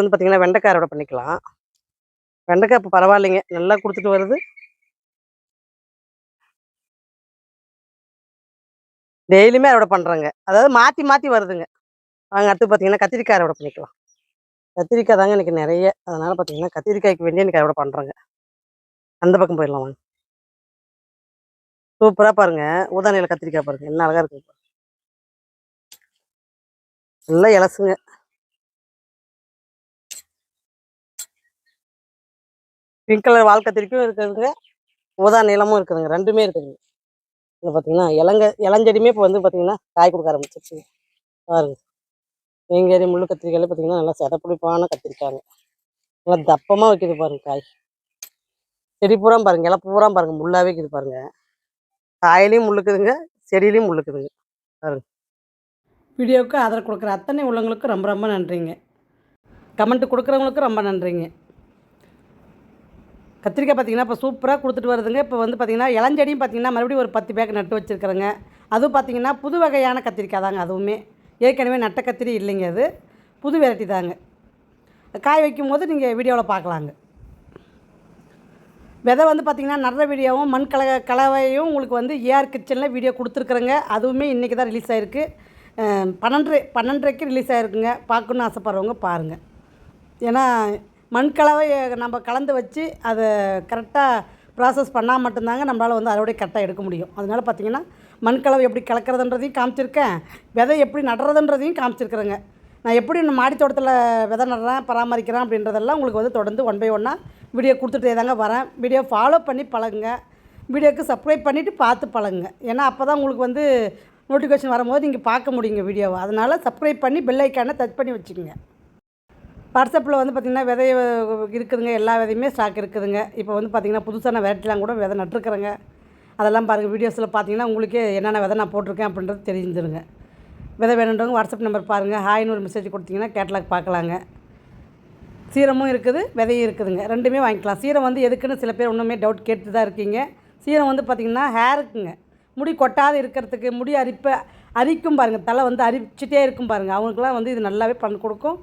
வந்து பார்த்தீங்கன்னா, வெண்டைக்காய் அறுவடை பண்ணிக்கலாம். வெண்டைக்காய் இப்போ பரவாயில்லைங்க. நல்லா குடுத்துட்டு வருது. டெய்லியுமே அறுவடை பண்றேங்க. அதாவது மாத்தி மாத்தி வருதுங்க. வாங்க அடுத்து பார்த்தீங்கன்னா, கத்திரிக்காய் அறுவடை பண்ணிக்கலாம். கத்திரிக்காய் தாங்க இன்னைக்கு நெறைய. அதனால பார்த்தீங்கன்னா, கத்திரிக்காய்க்கு வேண்டி இன்னைக்கு அறுவடை பண்றேங்க. அந்த பக்கம் போயிடலாம் வாங்க. சூப்பரா பாருங்க. ஊதா நீல கத்திரிக்காய் பாருங்க. என்ன அழகா இருக்கு. நல்லா இலசுங்க. பிங்க் கலர் வால் கத்திரிக்கும் இருக்குதுங்க. ஊதா நீளமும் இருக்குதுங்க. 2மே இருக்குதுங்க. இதில பார்த்தீங்கன்னா, இளஞ்செடியுமே இப்போ வந்து பார்த்தீங்கன்னா, காய் குடுக்க ஆரம்பிச்சிருச்சுங்க. பாருங்க. வேங்கேரி முள்ளு கத்திரிக்காயில பார்த்தீங்கன்னா, நல்லா செதப்புடிப்பான கத்திரிக்காய்ங்க. நல்லா தப்பமா வைக்குது பாருங்க காய். செடி பூரா பாருங்க. இலை பூரா பாருங்க. முள்ளாவே இருக்குது பாருங்க. காயிலையும் முள்ளுக்குதுங்க, செடியிலையும் முள்ளுக்குதுங்க. பாருங்க. வீடியோவுக்கு ஆதரவு கொடுக்குற அத்தனை உள்ளவங்களுக்கும் ரொம்ப ரொம்ப நன்றிங்க. கமெண்ட் கொடுக்குறவங்களுக்கும் ரொம்ப நன்றிங்க. கத்திரிக்காய் பார்த்திங்கன்னா இப்போ சூப்பராக கொடுத்துட்டு வருதுங்க. இப்போ வந்து பார்த்திங்கன்னா இளஞ்செடியும் பார்த்திங்கன்னா மறுபடியும் ஒரு 10 பேக் நட்டு வச்சுருக்குறேங்க. அதுவும் பார்த்திங்கன்னா புது வகையான கத்திரிக்காய் தாங்க. அதுவுமே ஏற்கனவே நட்ட கத்திரி இல்லைங்க. அது புது வெரைட்டி தாங்க. காய் வைக்கும் போது நீங்கள் வீடியோவில் பார்க்கலாங்க. விதை வந்து பார்த்திங்கன்னா நடுற வீடியோவும் மண் கலவையும் உங்களுக்கு வந்து ஏஆர் கிச்சனில் வீடியோ கொடுத்துருக்குறேங்க. அதுவுமே இன்றைக்கி தான் ரிலீஸ் ஆகிருக்கு. 12:30க்கு ரிலீஸ் ஆகிருக்குங்க. பார்க்கணுன்னு ஆசைப்பட்றவங்க பாருங்கள். ஏன்னா மண் கலவை நம்ம கலந்து வச்சு அதை கரெக்டாக ப்ராசஸ் பண்ணால் மட்டும்தாங்க நம்மளால் வந்து அதோடய கரெக்டாக எடுக்க முடியும். அதனால் பார்த்திங்கன்னா மண் கலவை எப்படி கலக்கிறதுன்றதையும் காமிச்சிருக்கேன், விதை எப்படி நடுறதுன்றதையும் காமிச்சிருக்கிறேங்க. நான் எப்படி மாடி தோட்டத்தில் விதை நடுறேன், பராமரிக்கிறேன் அப்படின்றதெல்லாம் உங்களுக்கு வந்து தொடர்ந்து 1 பை 1 வீடியோ கொடுத்துட்டே தாங்க வரேன். வீடியோ ஃபாலோ பண்ணி பழகுங்க. வீடியோவுக்கு சப்ஸ்கிரைப் பண்ணிவிட்டு பார்த்து பழகுங்க. ஏன்னா அப்போ தான் உங்களுக்கு வந்து நோட்டிஃபிகேஷன் வரும்போது நீங்கள் பார்க்க முடியுங்க வீடியோவை. அதனால் சப்ஸ்கிரைப் பண்ணி பெல் ஐக்கானை டச் பண்ணி வச்சுக்கோங்க. வாட்ஸ்அப்பில் வந்து பார்த்திங்கன்னா விதை இருக்குதுங்க. எல்லா விதையுமே ஸ்டாக் இருக்குதுங்க. இப்போ வந்து பார்த்திங்கன்னா புதுசான வெரைட்டிலாம் கூட விதை நட்டுருக்குறேங்க. அதெல்லாம் பாருங்கள். வீடியோஸில் பார்த்திங்கன்னா உங்களுக்கே என்னென்ன விதை நான் போட்டிருக்கேன் அப்படின்றது தெரிஞ்சிருங்க. விதை வேணுன்றவங்க வாட்ஸ்அப் நம்பர் பாருங்கள். ஹாய்னு ஒரு மெசேஜ் கொடுத்திங்கன்னா கேட்லாக் பார்க்கலாங்க. சீரமும் இருக்குது, விதையும் இருக்குதுங்க. 2மே வாங்கிக்கலாம். சீரம் வந்து எதுக்குன்னு சில பேர் இன்னுமே டவுட் கேட்டு தான் இருக்கீங்க. சீரம் வந்து பார்த்திங்கன்னா ஹேருக்குங்க. முடி கொட்டாது இருக்கிறதுக்கு, முடி அரிக்கும் பாருங்கள். தலை வந்து அரிச்சிட்டே இருக்கும் பாருங்கள். அவங்களுக்குலாம் வந்து இது நல்லாவே பண்ணி கொடுக்கும்.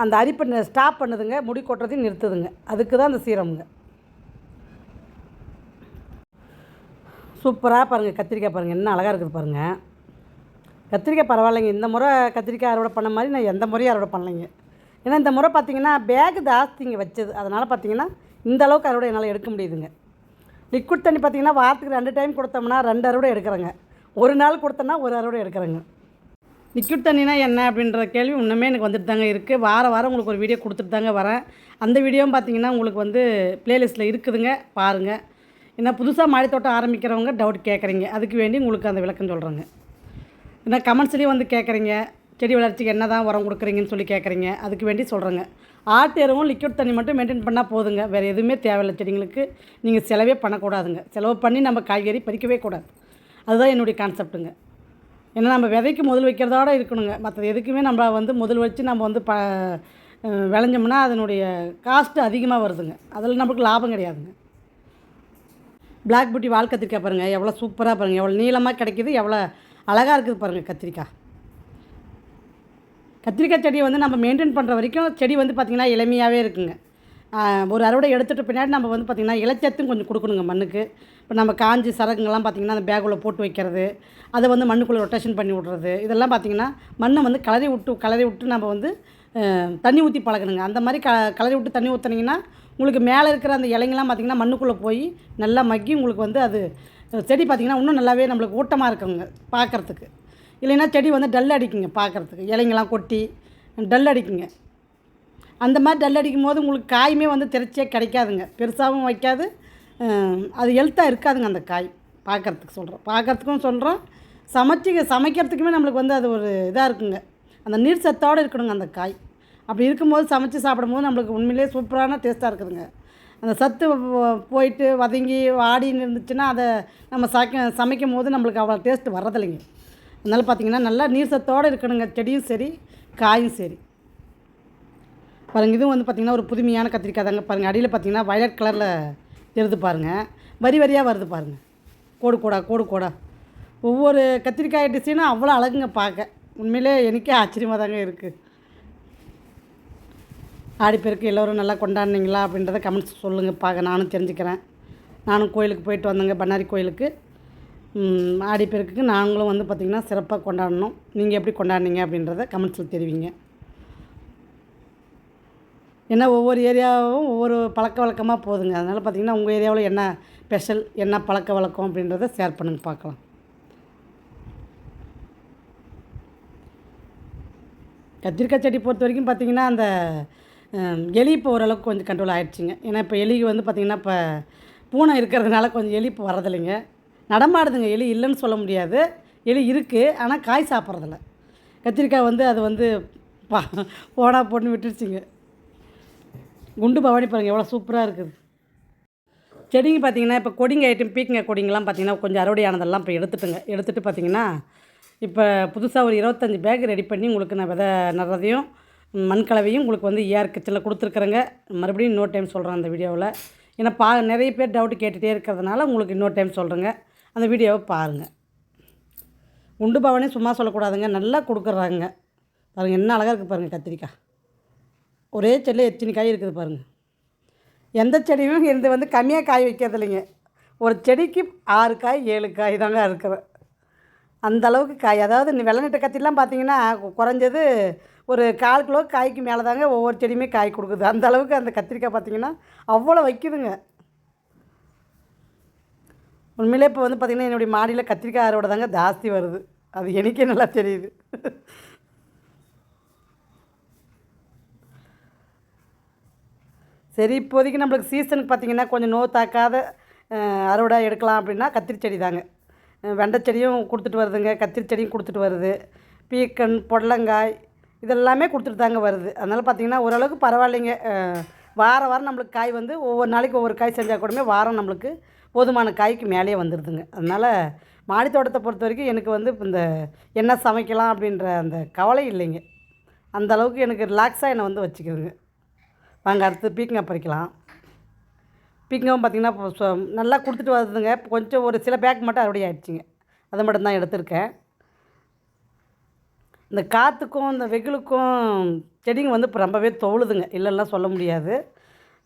அந்த அரிப்பை ஸ்டாப் பண்ணுதுங்க. முடி கொட்டுறதையும் நிறுத்துதுங்க. அதுக்கு தான் அந்த சீரமுங்க. சூப்பராக பாருங்கள். கத்திரிக்காய் பாருங்கள் என்ன அழகாக இருக்குது பாருங்கள். கத்திரிக்காய் பரவாயில்லைங்க. இந்த முறை கத்திரிக்காய் அறுவடை பண்ண மாதிரி நான் எந்த முறையும் அறுவடை பண்ணலைங்க. ஏன்னா இந்த முறை பார்த்திங்கன்னா பேகு ஜாஸ்திங்க வச்சது. அதனால் பார்த்திங்கன்னா இந்த அளவுக்கு அறுவடை என்னால் எடுக்க முடியுதுங்க. லிக்விட் தண்ணி பார்த்திங்கன்னா வாரத்துக்கு 2 டைம் கொடுத்தோம்னா 2 அறுவடை எடுக்கிறேங்க. ஒரு நாள் கொடுத்தோன்னா 1 அறுவடை எடுக்கிறேங்க. லிக்விட் தண்ணினா என்ன அப்படின்ற கேள்வி இன்னுமே எனக்கு வந்துட்டு தாங்க இருக்குது. வாரம் உங்களுக்கு ஒரு வீடியோ கொடுத்துட்டு தாங்க வரேன். அந்த வீடியோவும் பார்த்திங்கன்னா உங்களுக்கு வந்து ப்ளேலிஸ்ட்டில் இருக்குதுங்க, பாருங்கள். ஏன்னா புதுசாக மாடி தோட்டம் ஆரம்பிக்கிறவங்க டவுட் கேட்குறீங்க. அதுக்கு வேண்டி உங்களுக்கு அந்த விளக்கம் சொல்கிறேங்க. ஏன்னா கமெண்ட்ஸ்லேயும் வந்து கேட்குறீங்க, செடி வளர்ச்சிக்கு என்ன தான் உரம் கொடுக்குறீங்கன்னு சொல்லி கேட்குறீங்க. அதுக்கு வேண்டி சொல்கிறேங்க. ஆட்டு எருவும் லிக்விட் தண்ணி மட்டும் மெயின்டைன் பண்ணால் போதுங்க. வேறு எதுவுமே தேவையில்லை. செடிங்களுக்கு நீங்கள் செலவே பண்ணக்கூடாதுங்க. செலவு பண்ணி நம்ம காய்கறி பறிக்கவே கூடாது. அதுதான் என்னுடைய கான்செப்ட்டுங்க. ஏன்னா நம்ம விதைக்கு முதல் வைக்கிறதோடு இருக்கணுங்க. மற்றது எதுக்குமே நம்ம வந்து முதல் வச்சு நம்ம வந்து விளைஞ்சோம்னா அதனுடைய காஸ்ட்டு அதிகமாக வருதுங்க. அதில் நமக்கு லாபம் கிடையாதுங்க. பிளாக் பியூட்டி வால் கத்திரிக்காய் பாருங்கள். எவ்வளோ சூப்பராக பாருங்கள். எவ்வளோ நீளமாக கிடைக்கிது, எவ்வளோ அழகாக இருக்குது பாருங்கள் கத்திரிக்காய். கத்திரிக்காய் செடியை வந்து நம்ம மெயின்டைன் பண்ணுற வரைக்கும் செடி வந்து பார்த்திங்கன்னா இளமையாகவே இருக்குங்க. ஒரு அறுவடை எடுத்துகிட்டு பின்னாடி நம்ம வந்து பார்த்திங்கன்னா இலைச்சத்தும் கொஞ்சம் கொடுக்கணுங்க மண்ணுக்கு. இப்போ நம்ம காஞ்சி சரகுங்கள்லாம் பார்த்திங்கன்னா அந்த பேக்குள்ளே போட்டு வைக்கிறது, அதை வந்து மண்ணுக்குள்ளே ரொட்டேஷன் பண்ணி விட்றது, இதெல்லாம் பார்த்திங்கன்னா மண்ணை வந்து கலரி விட்டு நம்ம வந்து தண்ணி ஊற்றி பழகணுங்க. அந்த மாதிரி கலரி விட்டு தண்ணி ஊற்றுனீங்கன்னா உங்களுக்கு மேலே இருக்கிற அந்த இலைங்கெல்லாம் பார்த்திங்கன்னா மண்ணுக்குள்ளே போய் நல்லா மக்கி உங்களுக்கு வந்து அது செடி பார்த்திங்கன்னா இன்னும் நல்லாவே நம்மளுக்கு ஊட்டமாக இருக்குங்க பார்க்குறதுக்கு. இல்லைன்னா செடி வந்து டல் அடிக்குங்க பார்க்குறதுக்கு. இலைங்கெல்லாம் கொட்டி டல் அடிக்குங்க. அந்த மாதிரி டல் அடிக்கும் போது உங்களுக்கு காயுமே வந்து திரைச்சியாக கிடைக்காதுங்க. பெருசாகவும் வைக்காது, அது ஹெல்த்தாக இருக்காதுங்க அந்த காய். பார்க்குறதுக்கும் சொல்கிறோம், சமைக்கிறதுக்குமே நம்மளுக்கு வந்து அது ஒரு இதாக இருக்குங்க. அந்த நீர் சத்தோடு இருக்கணுங்க அந்த காய். அப்படி இருக்கும்போது சமைச்சு சாப்பிடும்போது நம்மளுக்கு உண்மையிலே சூப்பரான டேஸ்ட்டாக இருக்குதுங்க. அந்த சத்து போயிட்டு வதங்கி வாடின்னு இருந்துச்சுன்னா அதை நம்ம சமைக்கும் போது நம்மளுக்கு அவ்வளோ டேஸ்ட்டு வர்றதில்லைங்க. அதனால் பார்த்திங்கன்னா நல்லா நீர் சத்தோடு இருக்கணுங்க செடியும் சரி, காயும் சரி. பாருங்கள். இதுவும் வந்து பார்த்திங்கன்னா ஒரு புதுமையான கத்திரிக்காய் தாங்க. பாருங்கள், அடியில் பார்த்திங்கன்னா வயலட் கலரில் தெரியுது பாருங்கள். வரி வரியாக வருது பாருங்கள். கோடு கோடா ஒவ்வொரு கத்திரிக்காய் டிசைனும் அவ்வளோ அழகுங்க பார்க்க. உண்மையிலே எனக்கே ஆச்சரியமாக தாங்க இருக்குது. ஆடிப்பெருக்கு எல்லோரும் நல்லா கொண்டாடினீங்களா அப்படின்றத கமெண்ட்ஸ் சொல்லுங்கள், பார்க்க நானும் தெரிஞ்சுக்கிறேன். நானும் கோயிலுக்கு போயிட்டு வந்தேங்க, பண்ணாரி கோயிலுக்கு. ஆடிப்பெருக்குக்கு நாங்களும் வந்து பார்த்திங்கன்னா சிறப்பாக கொண்டாடினோம். நீங்கள் எப்படி கொண்டாடினீங்க அப்படின்றத கமெண்ட்ஸில் தெரிவிங்க. ஏன்னா ஒவ்வொரு ஏரியாவும் ஒவ்வொரு பழக்க வழக்கமாக போகுதுங்க. அதனால் பார்த்திங்கன்னா உங்கள் ஏரியாவில் என்ன ஸ்பெஷல், என்ன பழக்க வழக்கம் அப்படின்றத ஷேர் பண்ணுங்க பார்க்கலாம். கத்திரிக்காய் செடி பொறுத்த வரைக்கும் பார்த்திங்கன்னா அந்த எலி இப்போ ஓரளவுக்கு கொஞ்சம் கண்ட்ரோல் ஆகிடுச்சிங்க. ஏன்னா இப்போ எலி வந்து பார்த்திங்கன்னா இப்போ பூனை இருக்கிறதுனால கொஞ்சம் எலி இப்போ வரதில்லைங்க. நடமாடுதுங்க, எலி இல்லைன்னு சொல்ல முடியாது. எலி இருக்குது, ஆனால் காய் சாப்பிட்றதில்ல. கத்திரிக்காய் வந்து அது வந்து போனா போட்டுன்னு விட்டுருச்சுங்க. குண்டு பவானி பாருங்கள் எவ்வளோ சூப்பராக இருக்குது. செடிங்க பார்த்திங்கன்னா இப்போ கொடிங்க ஐட்டம் பீக்கங்க கொடிங்கெலாம் பார்த்திங்கன்னா கொஞ்சம் அறுவடையானதெல்லாம் இப்போ எடுத்துகிட்டு பார்த்திங்கன்னா இப்போ புதுசாக ஒரு 25 பேக் ரெடி பண்ணி உங்களுக்கு நான் விதை நடுறதையும் மண்கலவையும் உங்களுக்கு வந்து ஏஆர் கிச்சனில் கொடுத்துருக்குறேங்க. மறுபடியும் இன்னொரு டைம் சொல்கிறேன் அந்த வீடியோவில். ஏன்னா நிறைய பேர் டவுட்டு கேட்டுகிட்டே இருக்கிறதுனால உங்களுக்கு இன்னொரு டைம் சொல்கிறேங்க. அந்த வீடியோவை பாருங்கள். குண்டு பவானி சும்மா சொல்லக்கூடாதுங்க, நல்லா கொடுக்குறாங்க. பாருங்கள் என்ன அழகாக இருக்குது பாருங்கள் கத்திரிக்காய். ஒரே செடியில் எத்தனை காய் இருக்குது பாருங்கள். எந்த செடியும் இருந்து வந்து கம்மியாக காய் வைக்கிறது இல்லைங்க. ஒரு செடிக்கு 6 காய் 7 காய் தாங்க இருக்கிறேன். அந்தளவுக்கு காய். அதாவது வெள்ளை நெட்டை கத்திரிலாம் பார்த்திங்கன்னா குறைஞ்சது ஒரு 1/4 கிலோ காய்க்கு மேலே தாங்க ஒவ்வொரு செடியுமே காய் கொடுக்குது. அந்த அளவுக்கு அந்த கத்திரிக்காய் பார்த்திங்கன்னா அவ்வளோ வைக்குதுங்க. உண்மையிலே இப்போ வந்து பார்த்திங்கன்னா என்னுடைய மாடியில் கத்திரிக்காய் அறுவடை தாங்க ஜாஸ்தி வருது. அது எனக்கே நல்லா தெரியுது. சரி, இப்போதைக்கு நம்மளுக்கு சீசனுக்கு பார்த்திங்கன்னா கொஞ்சம் நோய் தாக்காத அறுவடை எடுக்கலாம் அப்படின்னா கத்திரி செடி தாங்க. வெண்டை செடியும் கொடுத்துட்டு வருதுங்க, கத்திரி செடியும் கொடுத்துட்டு வருது, பீக்கன் பொடலங்காய் இதெல்லாமே கொடுத்துட்டு தாங்க வருது. அதனால் பார்த்திங்கன்னா ஓரளவுக்கு பரவாயில்லைங்க. வாரம் நம்மளுக்கு காய் வந்து ஒவ்வொரு நாளைக்கு ஒவ்வொரு காய் செஞ்சால் கூடமே வாரம் நம்மளுக்கு போதுமான காய்க்கு மேலேயே வந்துடுதுங்க. அதனால் மாடி தோட்டத்தை பொறுத்த வரைக்கும் எனக்கு வந்து இந்த என்ன சமைக்கலாம் அப்படின்ற அந்த கவலை இல்லைங்க. அந்த அளவுக்கு எனக்கு ரிலாக்ஸாக என்னை வந்து வச்சுக்குதுங்க. வாங்க அடுத்து பீக்கங்காய் பறிக்கலாம். பீக்கங்காயும் பார்த்திங்கன்னா இப்போ நல்லா கொடுத்துட்டு வருதுங்க. கொஞ்சம் ஒரு சில பேக் மட்டும் அறுவடை ஆகிடுச்சிங்க. அதை மட்டும்தான் எடுத்திருக்கேன். இந்த காற்றுக்கும் இந்த வெயிலுக்கும் செடிங்க வந்து இப்போ ரொம்பவே தோழுதுங்க, இல்லைலாம் சொல்ல முடியாது.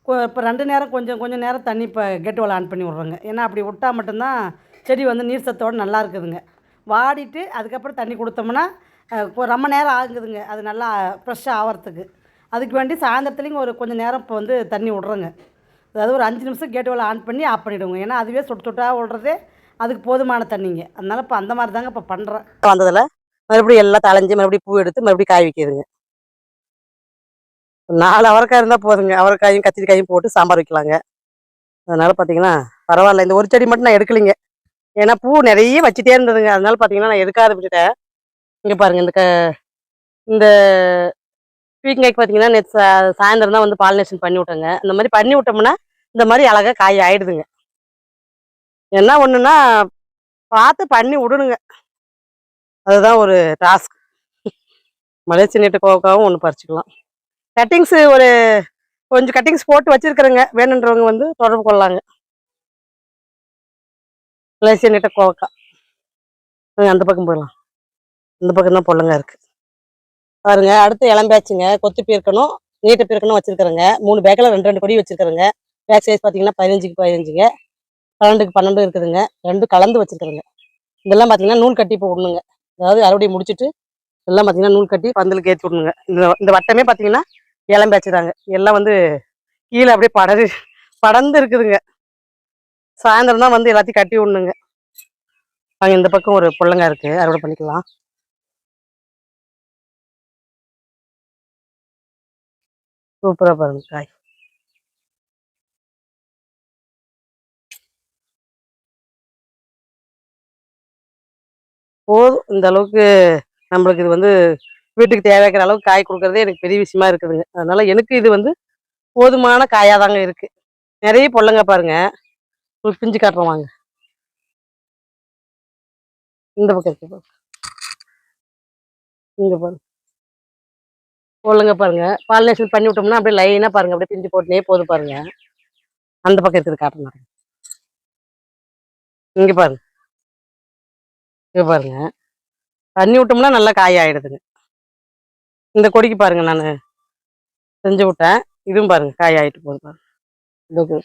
இப்போ 2 நேரம் கொஞ்சம் நேரம் தண்ணி இப்போ கேட் வால் ஆன் பண்ணி விட்றோங்க. ஏன்னா அப்படி விட்டால் மட்டும்தான் செடி வந்து நீர் சத்தோடு நல்லா இருக்குதுங்க. வாடிட்டு அதுக்கப்புறம் தண்ணி கொடுத்தோம்னா இப்போ ரொம்ப நேரம் ஆகுதுங்க அது நல்லா ஃப்ரெஷ்ஷாக ஆகிறதுக்கு. அதுக்கு வேண்டி சாயந்தரத்துலேயும் ஒரு கொஞ்சம் நேரம் இப்போ வந்து தண்ணி விட்றோங்க. அதாவது ஒரு 5 நிமிஷம் கேட் வால் ஆன் பண்ணி ஆஃப் பண்ணிவிடுவோங்க. ஏன்னா அதுவே சொட்டாக விட்றதே அதுக்கு போதுமான தண்ணிங்க. அதனால் இப்போ அந்த மாதிரி தாங்க இப்போ பண்ணுறேன். வந்ததில் மறுபடியும் எல்லாம் தளைஞ்சி மறுபடியும் பூ எடுத்து மறுபடியும் காய் வைக்கிதுங்க. 4 அவரைக்காய் இருந்தால் போதுங்க. அவரைக்காயும் கத்திரிக்காயும் போட்டு சாம்பார் வைக்கலாங்க. அதனால் பார்த்திங்கன்னா பரவாயில்ல. இந்த ஒரு செடி மட்டும் நான் எடுக்கலைங்க. ஏன்னா பூ நிறைய வச்சுட்டே இருந்ததுங்க. அதனால் பார்த்திங்கன்னா நான் எடுக்காத விட்டுட்டேன். இங்கே பாருங்கள், இந்த பீக்கங்காய்க்கு பார்த்திங்கன்னா நேற்று சாயந்தரம் தான் வந்து பாலினேஷன் பண்ணி விட்டேங்க. இந்த மாதிரி பண்ணி விட்டோம்னா இந்த மாதிரி அழகாக காய் ஆகிடுதுங்க. என்ன ஒன்றுன்னா பார்த்து பண்ணி விடணுங்க. அதுதான் ஒரு டாஸ்க். மலேசிய நீட்டு கோவக்காவும் ஒன்று பறிச்சுக்கலாம். கட்டிங்ஸு கொஞ்சம் கட்டிங்ஸ் போட்டு வச்சுருக்குறேங்க. வேணுன்றவங்க வந்து தொடர்பு கொள்ளலாங்க. மலேசிய நீட்ட கோவக்கா அந்த பக்கம் போயிடலாம். இந்த பக்கம் தான் பொல்லுங்க இருக்குது பாருங்க. அடுத்து இளம்பேச்சுங்க. கொத்து பீர்க்கணும், நீட்டை பீர்க்கணும் வச்சுருக்குறேங்க. 3 பேக்கில் 2 கொடி வச்சுருக்குறேங்க. பேக் சைஸ் பார்த்திங்கன்னா 15க்கு 15ங்க, 12க்கு 12 இருக்குதுங்க. 2 கலந்து வச்சுருக்குறேங்க. இதெல்லாம் பார்த்திங்கன்னா நூல் கட்டி இப்போ விடணுங்க. அதாவது அறுவடை முடிச்சுட்டு எல்லாம் பார்த்திங்கன்னா நூல் கட்டி பந்தலுக்கு ஏற்றி விடணுங்க. இந்த வட்டமே பார்த்திங்கன்னா இளம்பேச்சு தாங்க. எல்லாம் வந்து கீழே அப்படியே படர்ந்து இருக்குதுங்க. சாயந்தரம் தான் வந்து எல்லாத்தையும் கட்டி விடணுங்க. அங்கே இந்த பக்கம் ஒரு பொல்லங்காய் இருக்குது, அறுவடை பண்ணிக்கலாம். சூப்பராக பாருங்க காய். போதும் இந்த அளவுக்கு நம்மளுக்கு இது வந்து வீட்டுக்கு தேவைக்கிற அளவுக்கு காய் கொடுக்குறதே எனக்கு பெரிய விஷயமா இருக்குதுங்க. அதனால எனக்கு இது வந்து போதுமான காயாக தாங்க இருக்குது. நிறைய பொல்லங்காய் பாருங்க. உங்களுக்கு பிஞ்சு காட்டுறோம் வாங்க. இந்த பக்கம் இருக்கு பாருங்க. இங்கே பாருங்க பொல்லங்காய் பாருங்க. பாலினேஷன் பண்ணி விட்டோம்னா அப்படியே லைனாக பாருங்க, அப்படியே பிஞ்சு போட்டுனே போது பாருங்க. அந்த பக்கம் இருக்குது காட்டுறேன். இங்கே பாருங்க, இங்கே பாருங்க. தண்ணி விட்டோம்னா நல்லா காய் ஆகிடுதுங்க. இந்த கொடிக்கு பாருங்க, நான் செஞ்சு விட்டேன். இதுவும் பாருங்கள் காய் ஆகிட்டு போகுது பாருங்கள். இதுக்கு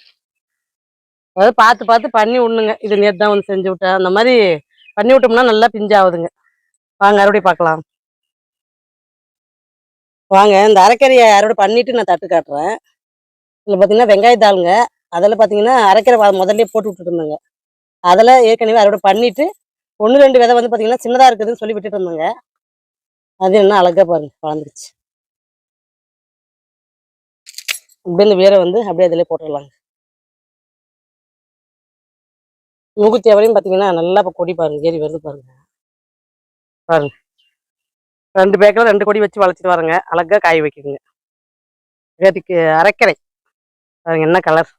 அதாவது பார்த்து பார்த்து பண்ணி விடணுங்க. இது நேற்று தான் வந்து செஞ்சு விட்டேன். அந்த மாதிரி பண்ணி விட்டோம்னா நல்லா பிஞ்சாகுதுங்க. வாங்க அறுவடை பார்க்கலாம். வாங்க இந்த அரைக்கீரையை அறுவடை பண்ணிவிட்டு நான் தட்டு காட்டுறேன். இதில் பார்த்தீங்கன்னா வெங்காயத்தாளுங்க. அதில் பார்த்தீங்கன்னா அரைக்கீரை முதல்ல போட்டு விட்டுருந்தேங்க. அதில் ஏற்கனவே அறுவடை பண்ணிவிட்டு 1, 2 விதை வந்து பார்த்தீங்கன்னா சின்னதாக இருக்குதுன்னு சொல்லி விட்டுட்டு இருந்தேங்க. அது என்ன அழகாக பாருங்க வளர்ந்துருச்சு. அப்படியே இந்த வேரை வந்து அப்படியே அதிலே போட்டுடலாங்க. மூக்குத்தி அவரையும் பார்த்தீங்கன்னா நல்லா இப்போ கொடி பாருங்க ஏறி வருது பாருங்க. பாருங்க 2 பேக்கில் 2 கொடி வச்சு வளர்ச்சிட்டு வரேங்க. அழகாக காய் வைக்குங்க. அதுக்கு அரைக்கீரை பாருங்க என்ன கலர்.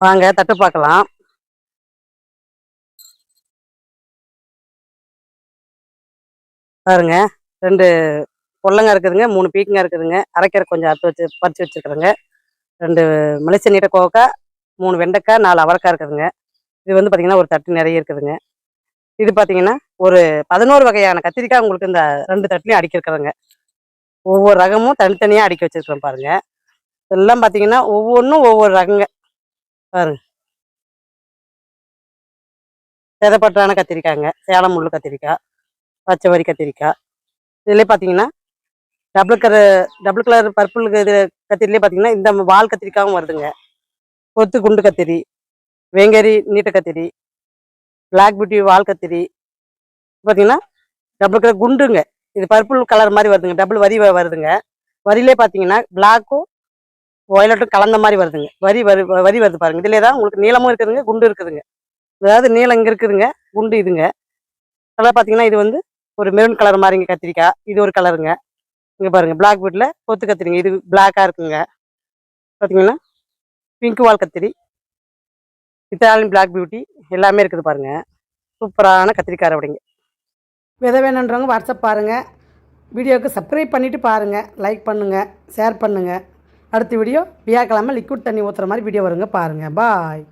வாங்க தட்டு பார்க்கலாம். பாருங்க 2 பொல்லங்காய் இருக்குதுங்க, 3 பீக்கங்காய் இருக்குதுங்க. அரைக்கீரை கொஞ்சம் அறுத்து வச்சு பறித்து வச்சுருக்குறேங்க. 2 மலைச்ச நீட்ட கோவக்காய், 3 வெண்டைக்காய், 4 அவரைக்காய் இருக்குதுங்க. இது வந்து பார்த்தீங்கன்னா ஒரு தட்டு நிறைய இருக்குதுங்க. இது பார்த்தீங்கன்னா ஒரு 11 வகையான கத்திரிக்காய் உங்களுக்கு இந்த 2 தட்டுலையும் அடுக்கியிருக்குறேங்க. ஒவ்வொரு ரகமும் தனித்தனியாக அடுக்கி வச்சுருக்கிறேன் பாருங்க. இதெல்லாம் பார்த்தீங்கன்னா ஒவ்வொன்றும் ஒவ்வொரு ரகங்க. பாருங்க செதப்பட்டான கத்திரிக்காய்ங்க, சேலம் முள்ளு கத்திரிக்காய், பச்சை வரி கத்திரிக்காய். இதுலேயே பார்த்தீங்கன்னா டபுள் கலர் பர்பிள் இது கத்திரிலேயே பார்த்தீங்கன்னா இந்த வால் கத்திரிக்காயும் வருதுங்க. கொத்து குண்டு கத்திரி, வேங்கரி நீட்ட கத்திரி, பிளாக் பியூட்டி வால் கத்திரி பார்த்தீங்கன்னா டபுள் கலர் குண்டுங்க. இது பர்பிள் கலர் மாதிரி வருதுங்க. டபுள் வரி வருதுங்க. வரியிலே பார்த்தீங்கன்னா பிளாக்கும் ஒயலட்டும் கலந்த மாதிரி வருதுங்க. வரி வருது பாருங்க. இதிலே தான் உங்களுக்கு நீளமும் இருக்குதுங்க, குண்டு இருக்குதுங்க. அதாவது நீளம் இங்கே இருக்குதுங்க, குண்டு இதுங்க. கலர் பார்த்தீங்கன்னா இது வந்து ஒரு மெரூன் கலர் மாதிரிங்க கத்திரிக்காய். இது ஒரு கலருங்க. இங்கே பாருங்கள் பிளாக் பீட்டில் கொத்து கத்திரிங்க. இது பிளாக்காக இருக்குங்க. பார்த்தீங்கன்னா பிங்க் வால் கத்திரி, இத்தாலியன் பிளாக் பியூட்டி எல்லாமே இருக்குது பாருங்கள். சூப்பரான கத்திரிக்காய் அப்படிங்க. விதை வேணுன்றவங்க வாட்ஸ்அப் பாருங்கள். வீடியோவுக்கு சப்ஸ்கிரைப் பண்ணிவிட்டு பாருங்கள். லைக் பண்ணுங்கள், ஷேர் பண்ணுங்கள். அடுத்த வீடியோ வியாக்கிழமை லிக்விட் தண்ணி ஊற்றுற மாதிரி வீடியோ வருங்க பாருங்கள். பாய்.